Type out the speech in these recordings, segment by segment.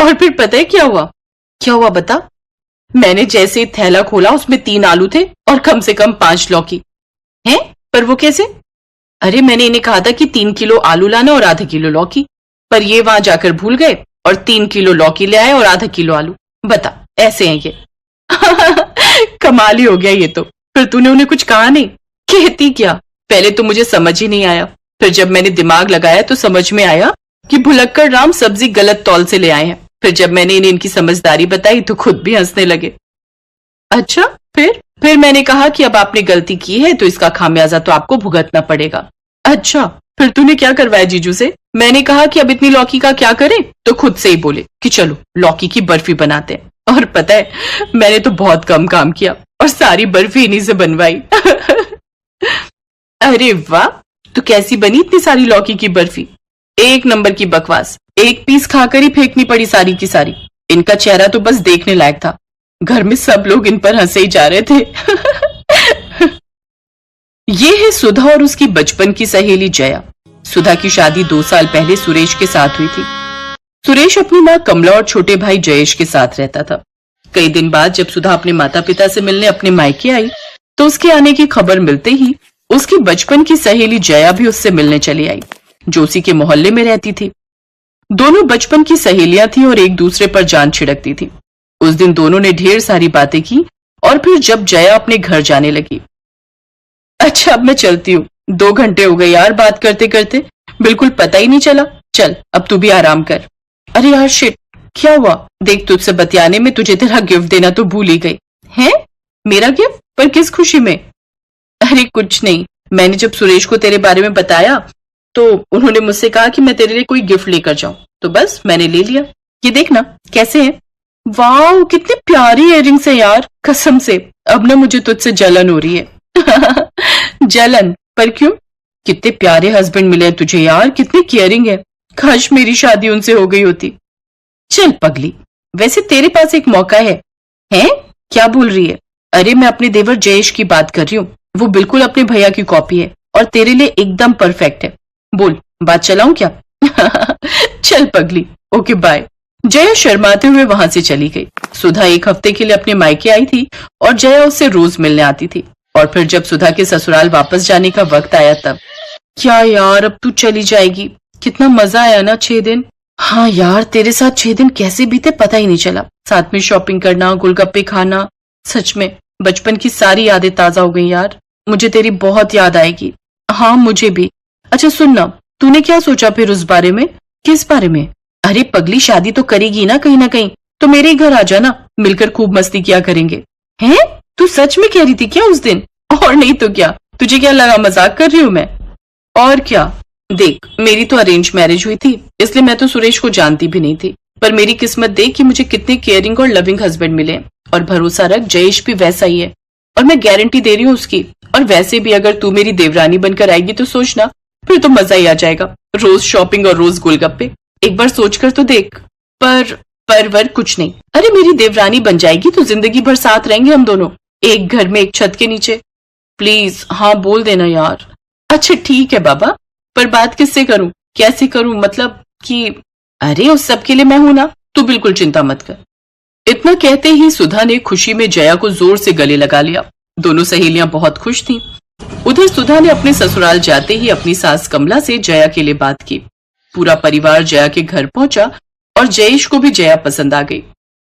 और फिर पता है क्या हुआ? क्या हुआ बता? मैंने जैसे ही थैला खोला उसमें 3 आलू थे और कम से कम 5 लौकी। हैं? पर वो कैसे? अरे मैंने इन्हें कहा था कि 3 किलो आलू लाना और आधा किलो लौकी, पर ये वहां जाकर भूल गए और 3 किलो लौकी ले आए और आधा किलो आलू। बता, ऐसे हैं ये। कमाल ही हो गया ये तो। फिर तूने उन्हें कुछ कहा नहीं? कहती क्या, पहले तो मुझे समझ ही नहीं आया, फिर जब मैंने दिमाग लगाया तो समझ में आया कि भुलक्कड़ राम सब्जी गलत तौल से ले आए हैं। फिर जब मैंने इन्हें इनकी समझदारी बताई तो खुद भी हंसने लगे। अच्छा, फिर मैंने कहा कि अब आपने गलती की है तो इसका खामियाजा तो आपको भुगतना पड़ेगा। अच्छा, फिर तूने क्या करवाया जीजू से? मैंने कहा कि अब इतनी लौकी का क्या करें, तो खुद से ही बोले कि चलो लौकी की बर्फी बनाते हैं। और पता है, मैंने तो बहुत कम काम किया और सारी बर्फी इन्हीं से बनवाई। अरे वाह, तो कैसी बनी इतनी सारी लौकी की बर्फी? एक नंबर की बकवास, एक पीस खाकर ही फेंकनी पड़ी सारी की सारी। इनका चेहरा तो बस देखने लायक था, घर में सब लोग इन पर हंसे ही जा रहे थे। ये है सुधा और उसकी बचपन की सहेली जया। सुधा की शादी 2 साल पहले सुरेश के साथ हुई थी। सुरेश अपनी माँ कमला और छोटे भाई जयेश के साथ रहता था। कई दिन बाद जब सुधा अपने माता पिता से मिलने अपने मायके आई तो उसके आने की खबर मिलते ही उसकी बचपन की सहेली जया भी उससे मिलने चली आई, जो उसी के मोहल्ले में रहती थी। दोनों बचपन की सहेलियां थी और एक दूसरे पर जान छिड़कती थी। उस दिन दोनों ने ढेर सारी बातें की और फिर जब जया अपने घर जाने लगी, अच्छा अब मैं चलती हूँ, 2 घंटे हो गए यार बात करते करते, बिल्कुल पता ही नहीं चला। चल अब तू भी आराम कर। अरे यार शिट, क्या हुआ? देख, तुझसे बतियाने में तुझे तेरा गिफ्ट देना तो भूल ही गई। हैं? मेरा गिफ्ट? पर किस खुशी में? अरे कुछ नहीं, मैंने जब सुरेश को तेरे बारे में बताया तो उन्होंने मुझसे कहा कि मैं तेरे लिए कोई गिफ्ट लेकर जाऊं, तो बस मैंने ले लिया। ये देखना कैसे है। वाह, कितनी प्यारी इयररिंग्स है यार, कसम से अब ना मुझे तुझसे जलन हो रही है। जलन? पर क्यों? कितने प्यारे हस्बैंड मिले हैं तुझे यार, कितनी केयरिंग है। काश मेरी शादी उनसे हो गई होती। चल पगली, वैसे तेरे पास एक मौका है। हैं? क्या बोल रही है? अरे मैं अपने देवर जयेश की बात कर रही हूँ, वो बिल्कुल अपने भैया की कॉपी है और तेरे लिए एकदम परफेक्ट है। बोल, बात चलाऊं क्या? चल पगली, ओके बाय। जया शर्माते हुए वहां से चली गई। सुधा 1 हफ्ते के लिए अपने मायके आई थी और जया उससे रोज मिलने आती थी। और फिर जब सुधा के ससुराल वापस जाने का वक्त आया तब, क्या यार अब तू चली जाएगी? कितना मजा आया ना 6 दिन। हाँ यार, तेरे साथ 6 दिन कैसे बीते पता ही नहीं चला। साथ में शॉपिंग करना, गोलगप्पे खाना, सच में बचपन की सारी यादें ताजा हो गई यार। मुझे तेरी बहुत याद आएगी। हाँ मुझे भी। अच्छा सुन ना, तूने क्या सोचा फिर उस बारे में? किस बारे में? अरे पगली, शादी तो करेगी ना कहीं, तो मेरे ही घर आ जाना, मिलकर खूब मस्ती किया करेंगे। हैं? तू सच में कह रही थी क्या उस दिन? और नहीं तो क्या, तुझे क्या लगा मजाक कर रही हूँ मैं? और क्या, देख मेरी तो अरेंज मैरिज हुई थी, इसलिए मैं तो सुरेश को जानती भी नहीं थी, पर मेरी किस्मत देख कि मुझे कितने केयरिंग और लविंग हस्बैंड मिले। और भरोसा रख, जयेश भी वैसा ही है और मैं गारंटी दे रही हूँ उसकी। और वैसे भी अगर तू मेरी देवरानी बनकर आएगी तो सोचना, फिर तो मजा ही आ जाएगा। रोज शॉपिंग और रोज गोलगप्पे, एक बार सोचकर तो देख। पर कुछ नहीं। अरे मेरी देवरानी बन जाएगी तो जिंदगी भर साथ रहेंगे हम दोनों, एक घर में एक छत के नीचे। प्लीज हाँ बोल देना यार। अच्छा ठीक है बाबा, पर बात किससे करूं, कैसे करूं, मतलब कि अरे उस सब के लिए मैं हूं ना, तू बिल्कुल चिंता मत कर। इतना कहते ही सुधा ने खुशी में जया को जोर से गले लगा लिया। दोनों सहेलियां बहुत खुश थीं। उधर सुधा ने अपने ससुराल जाते ही अपनी सास कमला से जया के लिए बात की। पूरा परिवार जया के घर पहुंचा और जयेश को भी जया पसंद आ गई।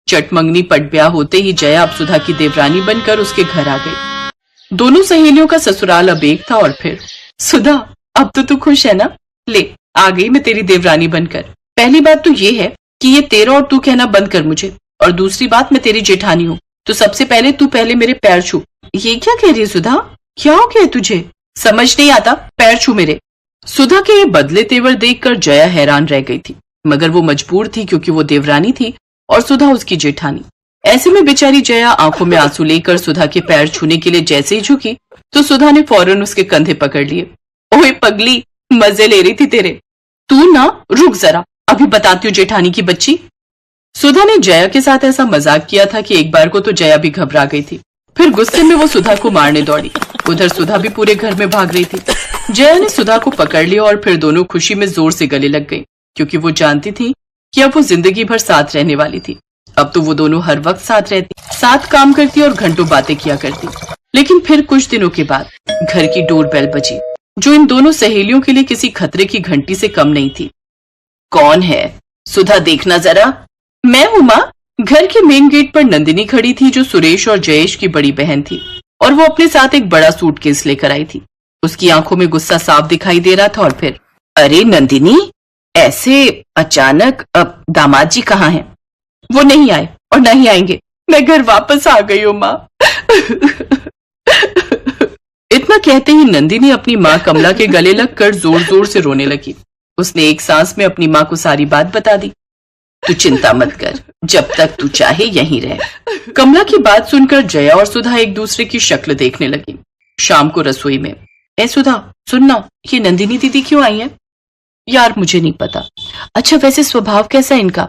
चटमंगनी पट ब्याह होते ही जया अब सुधा की देवरानी बनकर उसके घर आ गई। दोनों सहेलियों का ससुराल अब एक था। और फिर सुधा, अब तो तू खुश है ना? ले आ गई मैं तेरी देवरानी बनकर। पहली बात तो ये है कि ये तेरा और तू कहना बंद कर मुझे, और दूसरी बात मैं तेरी जेठानी हूँ, तो सबसे पहले तू पहले मेरे पैर छू। ये क्या कह रही है सुधा? क्या हो गया तुझे? समझ नहीं आता? पैर छू मेरे। सुधा के ये बदले तेवर देखकर जया हैरान रह गई थी, मगर वो मजबूर थी क्योंकि वो देवरानी थी और सुधा उसकी जेठानी। ऐसे में बेचारी जया आंखों में आंसू लेकर सुधा के पैर छूने के लिए जैसे ही झुकी तो सुधा ने फौरन उसके कंधे पकड़ लिए। ओए पगली, मजे ले रही थी तेरे। तू ना रुक जरा, अभी बताती हूँ जेठानी की बच्ची। सुधा ने जया के साथ ऐसा मजाक किया था कि एक बार को तो जया भी घबरा गई थी। फिर गुस्से में वो सुधा को मारने दौड़ी। उधर सुधा भी पूरे घर में भाग रही थी। जया ने सुधा को पकड़ लिया और फिर दोनों खुशी में जोर से गले लग गई, क्योंकि वो जानती थी कि अब वो जिंदगी भर साथ रहने वाली थी। अब तो वो दोनों हर वक्त साथ रहती, साथ काम करती और घंटों बातें किया करती। लेकिन फिर कुछ दिनों के बाद घर की डोरबेल बजी, जो इन दोनों सहेलियों के लिए किसी खतरे की घंटी से कम नहीं थी। कौन है? सुधा, देखना जरा। मैं हूँ माँ। घर के मेन गेट पर नंदिनी खड़ी थी, जो सुरेश और जयेश की बड़ी बहन थी, और वो अपने साथ एक बड़ा सूटकेस लेकर आई थी। उसकी आंखों में गुस्सा साफ दिखाई दे रहा था। और फिर, अरे नंदिनी, ऐसे अचानक? अब दामाद जी कहाँ हैं? वो नहीं आए और नहीं आएंगे। मैं घर वापस आ गई हूँ माँ। इतना कहते ही नंदिनी अपनी माँ कमला के गले लगकर जोर जोर से रोने लगी। उसने एक सांस में अपनी माँ को सारी बात बता दी। तू चिंता मत कर, जब तक तू चाहे यहीं रह। कमला की बात सुनकर जया और सुधा एक दूसरे की शक्ल देखने लगी। शाम को रसोई में, ए सुधा सुनना, ये नंदिनी दीदी क्यों आई है? यार मुझे नहीं पता। अच्छा, वैसे स्वभाव कैसा है इनका?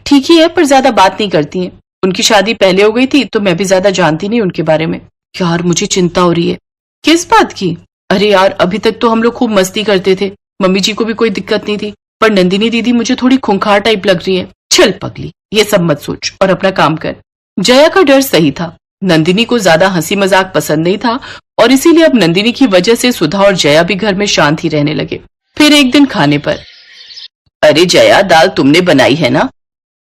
ठीक ही है, पर ज्यादा बात नहीं करती हैं। उनकी शादी पहले हो गई थी तो मैं भी ज्यादा जानती नहीं उनके बारे में। यार मुझे चिंता हो रही है। किस बात की? अरे यार, अभी तक तो हम लोग खूब मस्ती करते थे, मम्मी जी को भी कोई दिक्कत नहीं थी, पर नंदिनी दीदी मुझे थोड़ी खूंखार टाइप लग रही है। चल पगली, ये सब मत सोच और अपना काम कर। जया का डर सही था। नंदिनी को ज्यादा हंसी मजाक पसंद नहीं था, और इसीलिए अब नंदिनी की वजह से सुधा और जया भी घर में शांत ही रहने लगे। फिर एक दिन खाने पर, अरे जया, दाल तुमने बनाई है ना?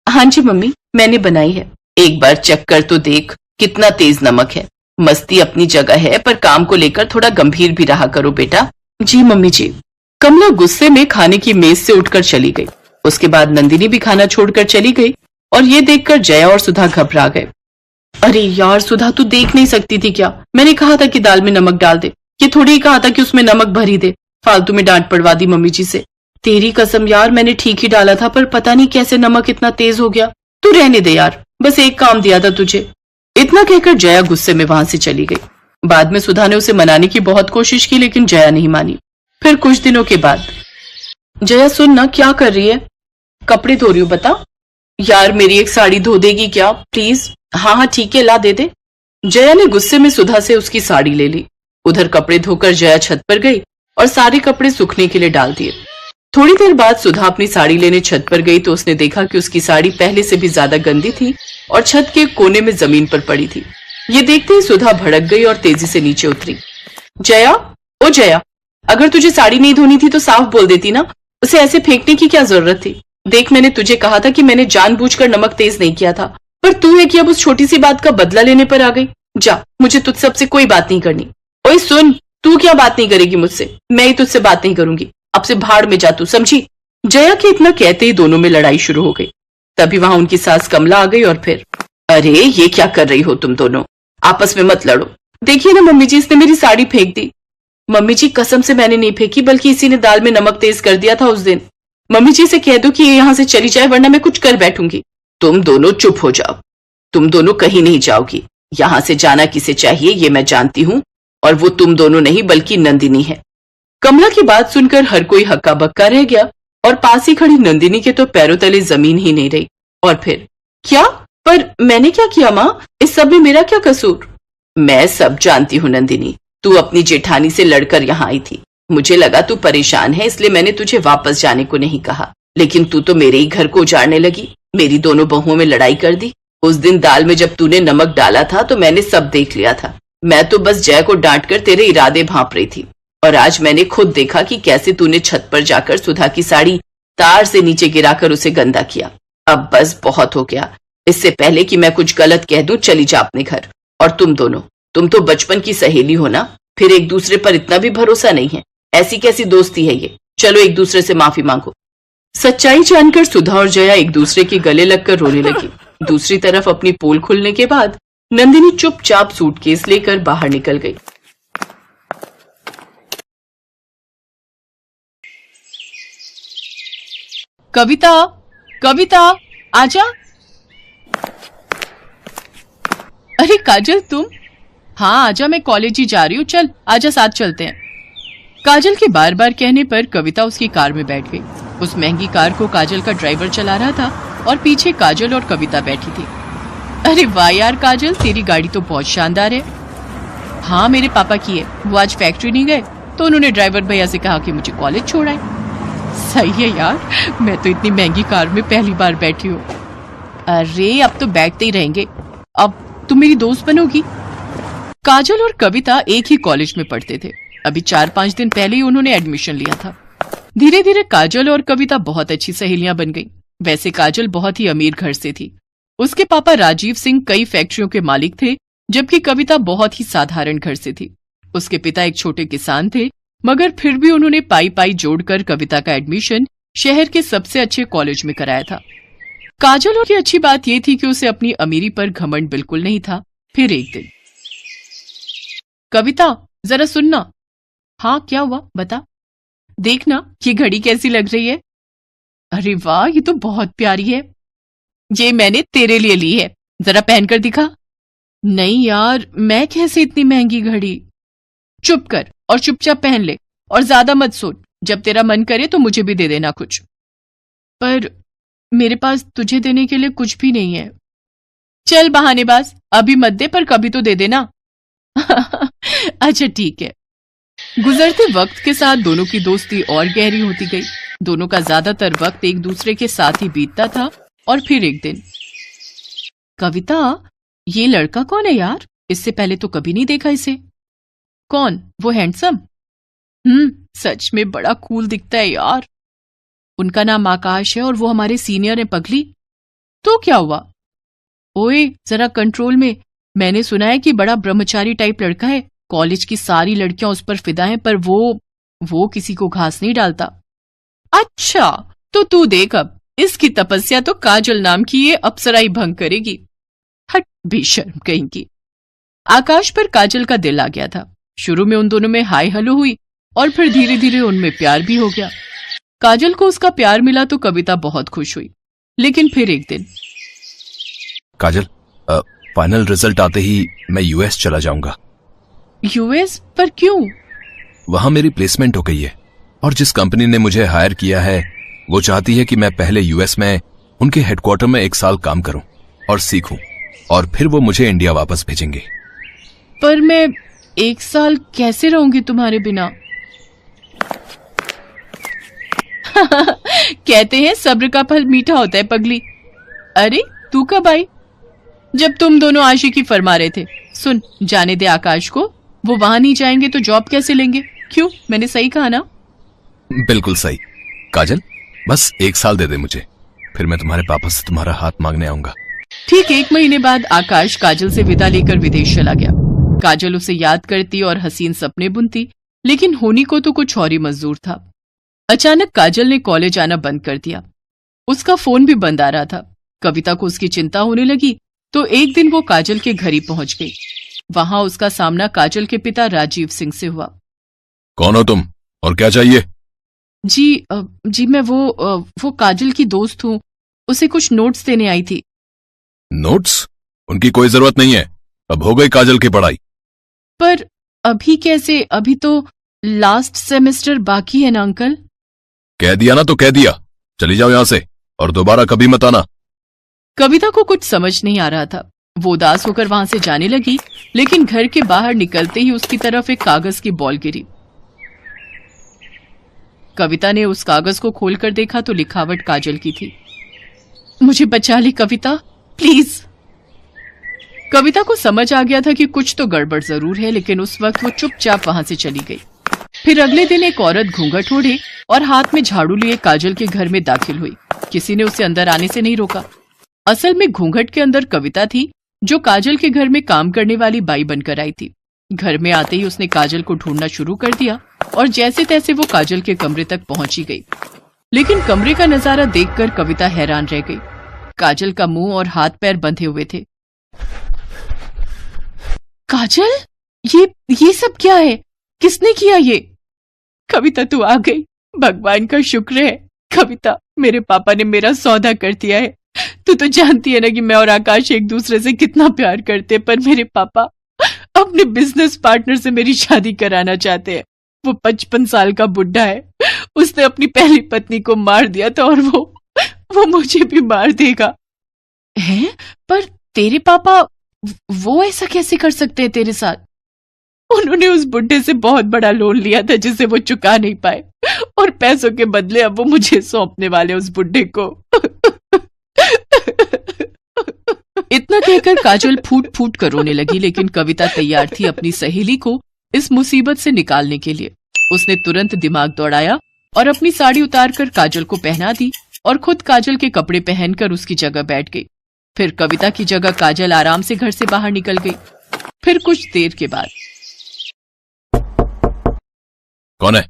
हाँ जी मम्मी, मैंने बनाई है। एक बार चख कर तो देख, कितना तेज नमक है। मस्ती अपनी जगह है, पर काम को लेकर थोड़ा गंभीर भी रहा करो बेटा। जी मम्मी जी। कमला गुस्से में खाने की मेज से उठकर चली गई। उसके बाद नंदिनी भी खाना छोड़कर चली गई, और ये देखकर जया और सुधा घबरा गए। अरे यार सुधा, तू देख नहीं सकती थी क्या? मैंने कहा था कि दाल में नमक डाल दे, ये थोड़ी ही कहा था कि उसमें नमक भर ही दे। फालतू में डांट पड़वा दी मम्मी जी से। तेरी कसम यार, मैंने ठीक ही डाला था, पर पता नहीं कैसे नमक इतना तेज हो गया। तू रहने दे यार, बस एक काम दिया था तुझे। इतना कहकर जया गुस्से में वहां से चली गई। बाद में सुधा ने उसे मनाने की बहुत कोशिश की, लेकिन जया नहीं मानी। फिर कुछ दिनों के बाद, जया सुनना, क्या कर रही है? कपड़े धो रही हूँ। बता यार, मेरी एक साड़ी धो देगी क्या प्लीज? हाँ हाँ ठीक है, ला दे दे। जया ने गुस्से में सुधा से उसकी साड़ी ले ली। उधर कपड़े धोकर जया छत पर गई और सारे कपड़े सूखने के लिए डाल दिए। थोड़ी देर बाद सुधा अपनी साड़ी लेने छत पर गई तो उसने देखा कि उसकी साड़ी पहले से भी ज्यादा गंदी थी और छत के कोने में जमीन पर पड़ी थी। ये देखते ही सुधा भड़क गई और तेजी से नीचे उतरी। जया, ओ जया, अगर तुझे साड़ी नहीं धोनी थी तो साफ बोल देती ना, उसे ऐसे फेंकने की क्या जरूरत थी? देख, मैंने तुझे कहा था कि मैंने जानबूझकर नमक तेज नहीं किया था, पर तू है कि अब उस छोटी सी बात का बदला लेने पर आ गई। जा, मुझे तुझ सबसे कोई बात नहीं करनी। ओए सुन, तू क्या बात नहीं करेगी मुझसे? मैं ही तुझसे बात नहीं करूंगी। अब से भाड़ में जा तू, समझी? जया के इतना कहते ही दोनों में लड़ाई शुरू हो गई। तभी वहां उनकी सास कमला आ गई और फिर, अरे ये क्या कर रही हो तुम दोनों? आपस में मत लड़ो। देखिए ना मम्मी जी, इसने मेरी साड़ी फेंक दी। मम्मी जी कसम से मैंने नहीं फेंकी, बल्कि इसी ने दाल में नमक तेज कर दिया था उस दिन। मम्मी जी से कह दो कि ये यहाँ से चली जाए, वरना मैं कुछ कर बैठूंगी। तुम दोनों चुप हो जाओ। तुम दोनों कहीं नहीं जाओगी। यहाँ से जाना किसे चाहिए ये मैं जानती हूँ, और वो तुम दोनों नहीं बल्कि नंदिनी है। कमला की बात सुनकर हर कोई हक्का बक्का रह गया और पास ही खड़ी नंदिनी के तो पैरों तले जमीन ही नहीं रही। और फिर, क्या? पर मैंने क्या किया माँ? इस सब में मेरा क्या कसूर? मैं सब जानती हूँ नंदिनी, तू अपनी जेठानी से लड़कर यहाँ आई थी। मुझे लगा तू परेशान है, इसलिए मैंने तुझे वापस जाने को नहीं कहा, लेकिन तू तो मेरे ही घर को उजाड़ने लगी। मेरी दोनों बहुओं में लड़ाई कर दी। उस दिन दाल में जब तूने नमक डाला था तो मैंने सब देख लिया था। मैं तो बस जय को डांट कर तेरे इरादे भांप रही थी, और आज मैंने खुद देखा कि कैसे तूने छत पर जाकर सुधा की साड़ी तार से नीचे गिराकर उसे गंदा किया। अब बस बहुत हो गया। इससे पहले कि मैं कुछ गलत कह दूं, चली जा अपने घर। और तुम दोनों, तुम तो बचपन की सहेली हो ना, फिर एक दूसरे पर इतना भी भरोसा नहीं है। ऐसी कैसी दोस्ती है ये? चलो एक दूसरे से माफी मांगो। सच्चाई जानकर सुधा और जया एक दूसरे के गले लगकर रोने लगी। दूसरी तरफ अपनी पोल खुलने के बाद नंदिनी चुपचाप सूटकेस लेकर बाहर निकल गई। कविता, कविता, आजा। अरे काजल तुम? हाँ आजा, मैं कॉलेज ही जा रही हूँ, चल आजा साथ चलते हैं। काजल के बार बार कहने पर कविता उसकी कार में बैठ गई। उस महंगी कार को काजल का ड्राइवर चला रहा था और पीछे काजल और कविता बैठी थी। अरे वाह यार काजल, तेरी गाड़ी तो बहुत शानदार है। हाँ मेरे पापा की है, वो आज फैक्ट्री नहीं गए तो उन्होंने ड्राइवर भैया से कहा कि मुझे कॉलेज छोड़ आए। सही है यार, मैं तो इतनी महंगी कार में पहली बार बैठी हूँ। अरे अब तो बैठते ही रहेंगे, अब तुम मेरी दोस्त बनोगी। काजल और कविता एक ही कॉलेज में पढ़ते थे। अभी 4-5 दिन पहले ही उन्होंने एडमिशन लिया था। धीरे धीरे काजल और कविता बहुत अच्छी सहेलियां बन गई। वैसे काजल बहुत ही अमीर घर से थी। उसके पापा राजीव सिंह कई फैक्ट्रियों के मालिक थे, जबकि कविता बहुत ही साधारण घर से थी। उसके पिता एक छोटे किसान थे, मगर फिर भी उन्होंने पाई पाई जोड़कर कविता का एडमिशन शहर के सबसे अच्छे कॉलेज में कराया था। काजल की अच्छी बात यह थी कि उसे अपनी अमीरी पर घमंड बिल्कुल नहीं था। फिर एक दिन, कविता जरा सुनना। हाँ क्या हुआ, बता। देखना ये घड़ी कैसी लग रही है। अरे वाह, ये तो बहुत प्यारी है। ये मैंने तेरे लिए ली है, जरा पहनकर दिखा। नहीं यार, मैं कैसे इतनी महंगी घड़ी। चुप कर और चुपचाप पहन ले, और ज्यादा मत सोच। जब तेरा मन करे तो मुझे भी दे देना कुछ। पर मेरे पास तुझे देने के लिए कुछ भी नहीं है। चल बहानेबाज, अभी मत दे, पर कभी तो दे देना। अच्छा ठीक है। गुजरते वक्त के साथ दोनों की दोस्ती और गहरी होती गई। दोनों का ज्यादातर वक्त एक दूसरे के साथ ही बीतता था। और फिर एक दिन, कविता ये लड़का कौन है यार, इससे पहले तो कभी नहीं देखा इसे। कौन, वो हैंडसम? सच में बड़ा कूल दिखता है यार। उनका नाम आकाश है और वो हमारे सीनियर हैं पगली। तो क्या हुआ? ओए जरा कंट्रोल में। मैंने सुना है कि बड़ा ब्रह्मचारी टाइप लड़का है। कॉलेज की सारी लड़कियां उस पर फिदा हैं, पर वो किसी को घास नहीं डालता। अच्छा तो तू देख, अब इसकी तपस्या तो काजल नाम की ये अप्सरा ही भंग करेगी। हट बेशर्म कहीं की। आकाश पर काजल का दिल आ गया था। शुरू में उन दोनों में हाय हलो हुई और फिर धीरे धीरे उनमें प्यार भी हो गया। काजल को उसका प्यार मिला तो कविता बहुत खुश हुई। लेकिन फिर एक दिन, काजल, फाइनल रिजल्ट आते ही मैं यूएस चला जाऊंगा। यूएस? पर क्यों? वहां मेरी प्लेसमेंट हो गई है और जिस कंपनी ने मुझे हायर किया है वो चाहती है कि मैं पहले यूएस में उनके हेडक्वार्टर में 1 साल काम करूं और सीखूं, और फिर वो मुझे इंडिया वापस भेजेंगे। पर मैं 1 साल कैसे रहूंगी तुम्हारे बिना? कहते हैं सब्र का फल मीठा होता है पगली। अरे तू कब आई? जब तुम दोनों आशिकी फरमा रहे थे। सुन, जाने दे आकाश को। वो वहां नहीं जाएंगे तो जॉब कैसे लेंगे? क्यों, मैंने सही कहा ना? बिल्कुल सही। काजल बस 1 साल दे दे मुझे, फिर मैं तुम्हारे पापा से तुम्हारा हाथ मांगने आऊंगा। ठीक 1 महीने बाद आकाश काजल से विदा लेकर विदेश चला गया। काजल उसे याद करती और हसीन सपने बुनती, लेकिन होनी को तो कुछ और ही मंजूर था। अचानक काजल ने कॉलेज आना बंद कर दिया। उसका फोन भी बंद आ रहा था। कविता को उसकी चिंता होने लगी तो एक दिन वो काजल के घर ही पहुंच गई। वहां उसका सामना काजल के पिता राजीव सिंह से हुआ। कौन हो तुम और क्या चाहिए? जी मैं वो काजल की दोस्त हूँ। उसे कुछ नोट्स देने आई थी। नोट्स? उनकी कोई जरूरत नहीं है, अब हो गई काजल की पढ़ाई। पर अभी कैसे? अभी तो लास्ट सेमेस्टर बाकी है ना अंकल। कह दिया ना तो कह दिया, चली जाओ यहां से और दोबारा कभी मत आना। कविता को कुछ समझ नहीं आ रहा था। वो उदास होकर वहां से जाने लगी, लेकिन घर के बाहर निकलते ही उसकी तरफ एक कागज की बॉल गिरी। कविता ने उस कागज को खोलकर देखा तो लिखावट काजल की थी। मुझे बचा ले कविता, प्लीज। कविता को समझ आ गया था कि कुछ तो गड़बड़ जरूर है, लेकिन उस वक्त वो चुपचाप वहां से चली गई। फिर अगले दिन एक औरत घूंघट ओढ़े और हाथ में झाड़ू लिए काजल के घर में दाखिल हुई। किसी ने उसे अंदर आने से नहीं रोका। असल में घूंघट के अंदर कविता थी, जो काजल के घर में काम करने वाली बाई बनकर आई थी। घर में आते ही उसने काजल को ढूंढना शुरू कर दिया और जैसे तैसे वो काजल के कमरे तक पहुंची गई। लेकिन कमरे का नजारा देखकर कविता हैरान रह गई। काजल का मुंह और हाथ पैर बंधे हुए थे। काजल, ये सब क्या है? किसने किया ये? कविता तू आ गई, भगवान का शुक्र है। कविता, मेरे पापा ने मेरा सौदा कर दिया है। तू तो जानती है ना कि मैं और आकाश एक दूसरे से कितना प्यार करते, पर मेरे पापा अपने बिजनेस पार्टनर से मेरी शादी कराना चाहते हैं। वो 55 साल का बुढ़ा है। उसने अपनी पहली पत्नी को मार दिया था और वो मुझे भी मार देगा। हैं? पर तेरे पापा वो ऐसा कैसे कर सकते हैं तेरे साथ? उन्होंने उस बुढ़े से बहुत बड़ा लोन लिया था जिसे वो चुका नहीं पाए, और पैसों के बदले अब वो मुझे सौंपने वाले उस बुड्ढे को। इतना कहकर काजल फूट फूट कर रोने लगी, लेकिन कविता तैयार थी अपनी सहेली को इस मुसीबत से निकालने के लिए। उसने तुरंत दिमाग दौड़ाया और अपनी साड़ी उतारकर काजल को पहना दी और खुद काजल के कपड़े पहनकर उसकी जगह बैठ गई। फिर कविता की जगह काजल आराम से घर से बाहर निकल गई। फिर कुछ देर के बाद, कौन है?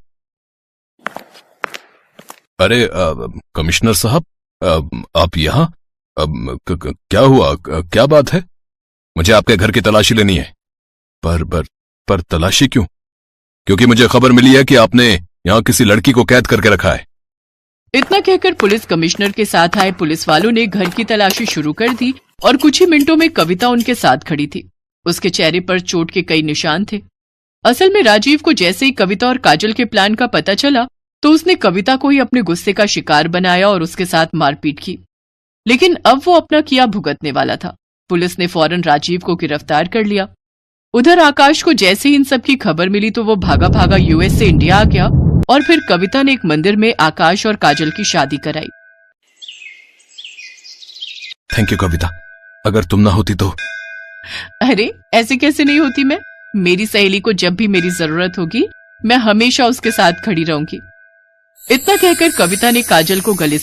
अरे कमिश्नर साहब, आप यहाँ? क्या हुआ? क्या बात है? मुझे आपके घर की तलाशी लेनी है। पर तलाशी क्यों? क्योंकि मुझे खबर मिली है कि आपने यहाँ किसी लड़की को कैद करके रखा है। इतना कहकर पुलिस कमिश्नर के साथ आए पुलिस वालों ने घर की तलाशी शुरू कर दी और कुछ ही मिनटों में कविता उनके साथ खड़ी थी। उसके चेहरे पर चोट के कई निशान थे। असल में राजीव को जैसे ही कविता और काजल के प्लान का पता चला तो उसने कविता को ही अपने गुस्से का शिकार बनाया और उसके साथ मारपीट की। लेकिन अब वो अपना किया भुगतने वाला था। पुलिस ने फौरन राजीव को गिरफ्तार कर लिया। उधर आकाश को जैसे ही इन सब की खबर मिली तो वो भागा भागा यूएस से इंडिया आ गया और फिर कविता ने एक मंदिर में आकाश और काजल की शादी कराई। थैंक यू कविता, अगर तुम ना होती तो। अरे ऐसे कैसे नहीं होती मैं? मेरी सहेली को जब भी मेरी जरूरत होगी मैं हमेशा उसके साथ खड़ी रहूंगी। इतना कहकर कविता ने काजल को गले से